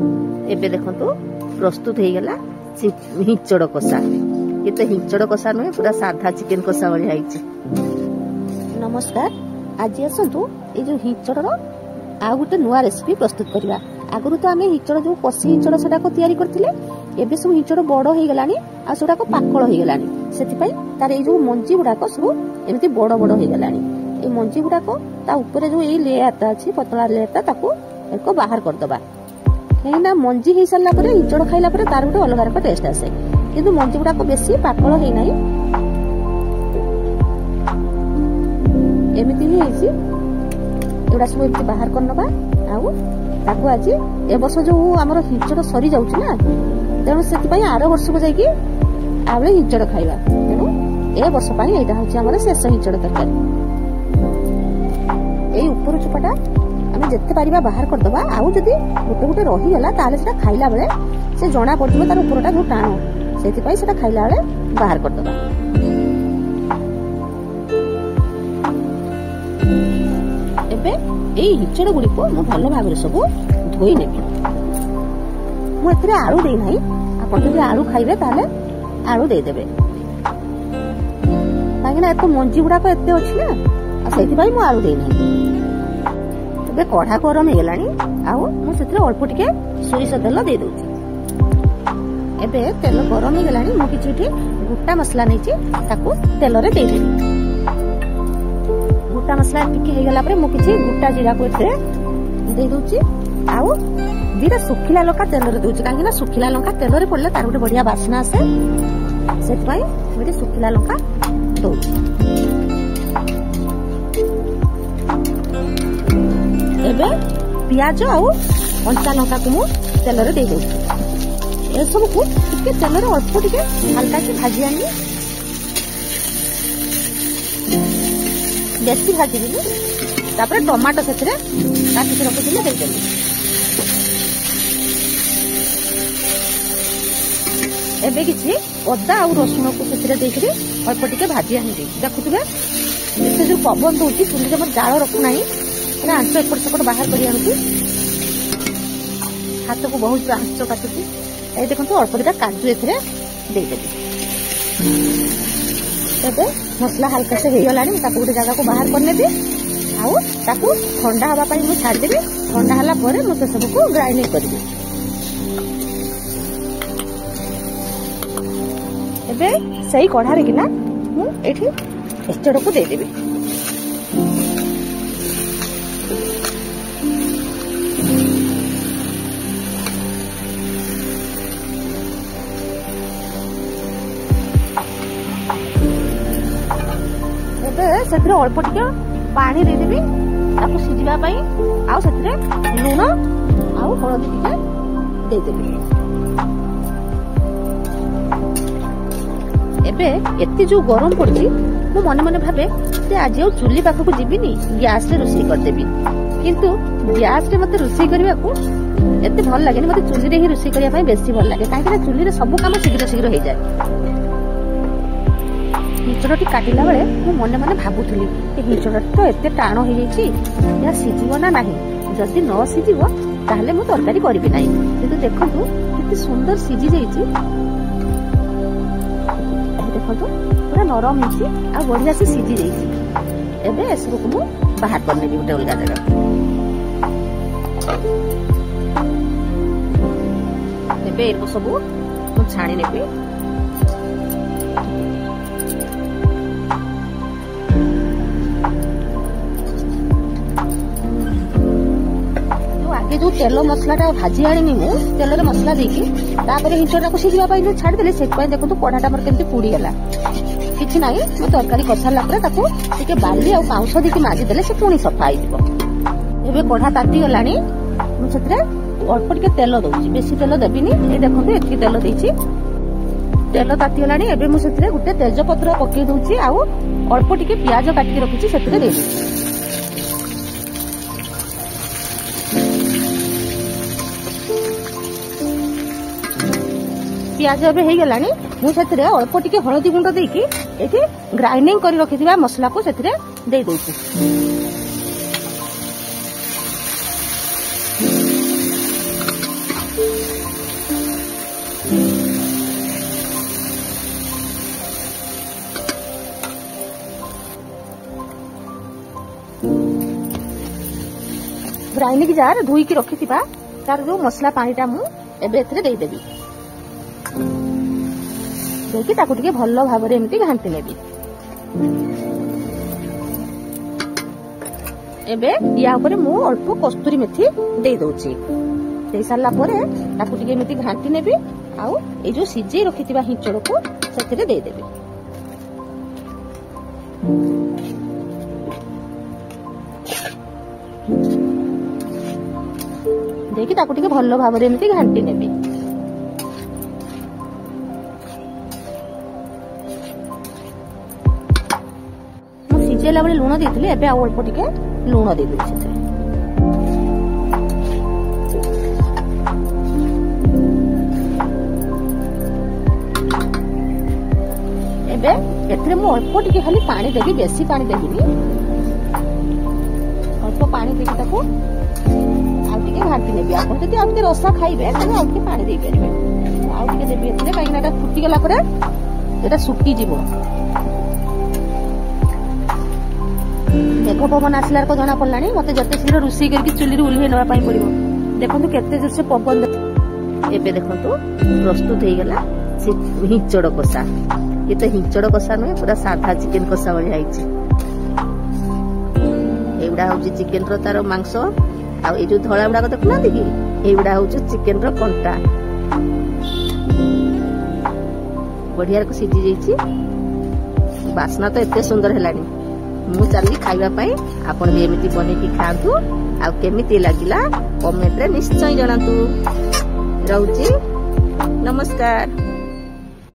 एबे देखंतु प्रस्तुत हो गला हिंचड़ कषा। ये तो हिंचड़ कषा नुहे पूरा साधा चिकेन कषा भाई। नमस्कार, आज आसतु ये जो हिंचड़ आ गोटे नुआ रेसिपी प्रस्तुत करवा। आगुरी तो आम हिंचड़ जो कषि हिंचड़ से तैयारी करथिले, एबे सब हिंचड़ बड़ हो गलानी आ सेटा को पाकळ हो गलानी। सेति पई तार ए जो मंजी गुडाक सब एमती बड़ बड़ हो गलानी। ए मंजी गुडाक ता ऊपर जो ए लेयरटा अछि पतला लेयरटा ताको एको बाहर कर दबा। कहीं मंजी हो सारा पर हिंचड़ खाइला पर तार गोटे अलग रक टेस्ट आसे, किंतु मंजी गुडाक बेसी पाकळ होई नाही। एमिति ही होइछि एडा सब एमती बाहर कर नबा। आउ ताको आज ए वर्ष जो हमर हिंचड़ सरी जाउछि ना, तेणु सेति पई आरो वर्ष को जाई कि आबे हिंचड़ खाइबा। तेणु ए वर्ष पई एटा होछि हमर शेष हिंचड़ तरकारी। ए ऊपर चुपाटा आमे जत्ते पारिबा बाहर कर दबा। आउ जदी गोटे गोटे रही गला ताले सेटा खाइला बेले से जणा पड़िबो तार ऊपरटा जो टाणो, सेति पई सेटा खाइला बेले बाहर कर दबा। एबे एई हिंचड़ गुडी को मु भलो भाबरे सब धोई नेबी। मु एतरे आलू देई नाही, आपण जदी आलू खाइबे ताले आलू दे देबे, काहे ना एतो मंजी गुडा को एते अछि ना, आ सेति पई मु आलू देई नाही। एबे कढ़ा गरम हे गलानी। आउ मु सेतरे अल्प टिके सोरिष तेल दे दोछि। एबे तेल गरम हे गलानी। मु किछुटी गुट्टा मसला नेछि ताको तेल रे दे देबी। गुट्टा मसला टिके हे गला परे मु किछि गुट्टा जीरा को एतरे दे दोछि। आउ दिरा सुखिला लंका तेल रे दोछि, काहे ना सुखिला लंका तेल रे पड़ले तार गोटे बढ़िया बासना आसे, सेति पई गोटे सुखिला लंका दोछि। एबे प्याज आउ कंचा लंका को मु तेल रे दे दोछि। ए सब को टिके तेल रे अल्प टिके हल्का से भाजी आनी, बेसी भाजी दिली। तापर टमाटो सेतरे काटी के रखिले दे देली। एबे किछि अदा आउ रसुण को सेतरे देकरी अल्प टिके भाजी आनी दे। देखुतबे एते जो पवन दोछि चुली रे मर जाळ रखु नाही ना, आंच एपट सेपट बाहर करी आनुछि। हाथ को बहुत आंच काटुछि। ए देखंतु अल्प दिटा काजू एथरे दे देबी। एबे मसला हल्का से हे गलानी, ताको गोटे जगह को बाहर कर नेबी। आउ ताको ठंडा हवा पई मु छाड़ देबी। ठंडा हला परे मु से सब को ग्राइंडिंग करबी। एबे सही कढ़ा रे किना मु एठी हिंचड़ को दे देबी। सेतरे अल्प टिके पानी दे देबी ताको सिजिबा पई। आउ सेतरे लूण आउ हळदी टिके दे देबी। एबे एत्ती जो गरम पड़छि मु मने मने भाबे जे आज आउ चुली पाखा को जिबिनी, गैस रे रोसई कर देबी। किंतु गैस रे मते रोसई करबा को एत्ते भल लागेनी। मते चुली रे ही रोसई करिया पई बेसी भल लागे, काहे कि चुली रे सब काम शीघ्र शीघ्र हो जाय। हिंचड़टी काटिला बेले मु मने मने भाबुथुली ए हिंचड़टी तो एते टाण हो जाईछि, या सिजिबो ना नाही। जदि न सिजिबो ताहले मु तरकारी करबी नाही। किंतु देखंतु किते सुंदर सिजि जाईछि। देखंतु पूरा नरम हिछि आ बढ़िया से सिजि जाईछि। एबे एसबु को मु बाहर कर नेबी गोटे अलगा जगह। एबे एको सबु मु छाणी नेबी। जो तेल मसलाटा भाजी आनी मु तेल रे मसला देकी तापर हिंचड़ा को सिजिबा पई जो छाड़ देले, सेत पई देखो कढ़ाटा मर केमती पुड़ी गला। किछि नाही मु तरकारी कसाला पर ताको टिके बाली आ पाउंस देकी माजी देले से पुणी सफा आइ जिवो। एबे कढ़ा ताती गलानी। मु सेतरे अल्प टिके तेल दोछि, बेसी तेल देबिनी। ए देखंतु एतकी तेल देछि। तेल ताती गलानी। एबे मु सेतरे गुटे तेज पत्र पके दोछि। आउ अल्प टिके प्याज काटी के रखिछि सेतरे दे दोछि। प्याज एबे हे गलानी। मु सेतरे अल्प टिके हळदी गुंड देकी एठी ग्राइंडिंग करी रखिथिबा मसला को सेतरे दे दोछि। ग्राइंडिंग जार धोईकी रखिथिबा तार जो मसला पानीटा मु एबे एथरे देई देबी देखि ताकू टिके भलो भाबरे एमती घांटी नेबी। एबे या ऊपर मु अल्प कस्तूरी मेथी दे दोची दे सारला परे ताकू टिके एमती घांटी नेबी आउ ए जो सिजे रखिथिबा हिंचड़ को सेथरे दे देबी। देखि ताकू टिके भलो भाबरे एमती घांटी नेबी। सिझेला बेले लुण देइथिले एबे आ अल्प टिके लुण दे देछि से एबे एथरे मु अल्प टिके खाली पानी देबी बेसी पानी देबिनी अल्प पानी देबी ताको आ टिके घांटी नेबी। आपण जदि आ टिके रसा खाइबे तने आ टिके पानी देई परिबे आ टिके देबी एथरे काई नाटा फुटी गेला परे एटा सुकी जीवो। मेघ पवन आसलार को जना पड़लानी मते जते शीघ्र रोषेई करके चुली रे उल्हे नवा पई पड़िबो। देखंतु केते जोर से पवन एबे देखंतु प्रस्तुत हे गेला से हिंचड़ कसा। ये तो हिंचड़ कसा नुहे पूरा साधा चिकेन कसा भली आइछि। एबडा होछि चिकेन रो तार मांस आ ए जो धळा बडा को देखुना कि एबडा होछि चिकेन रो कंटा बढ़िया को सिझी जाइछि। बासना तो एते सुंदर हेलानी मु चली खाइबा पई आपण भी एमिति बनेकी खांतु आ केमिति लागिला कमेंट रे निश्चय जणातु। रहउची नमस्कार।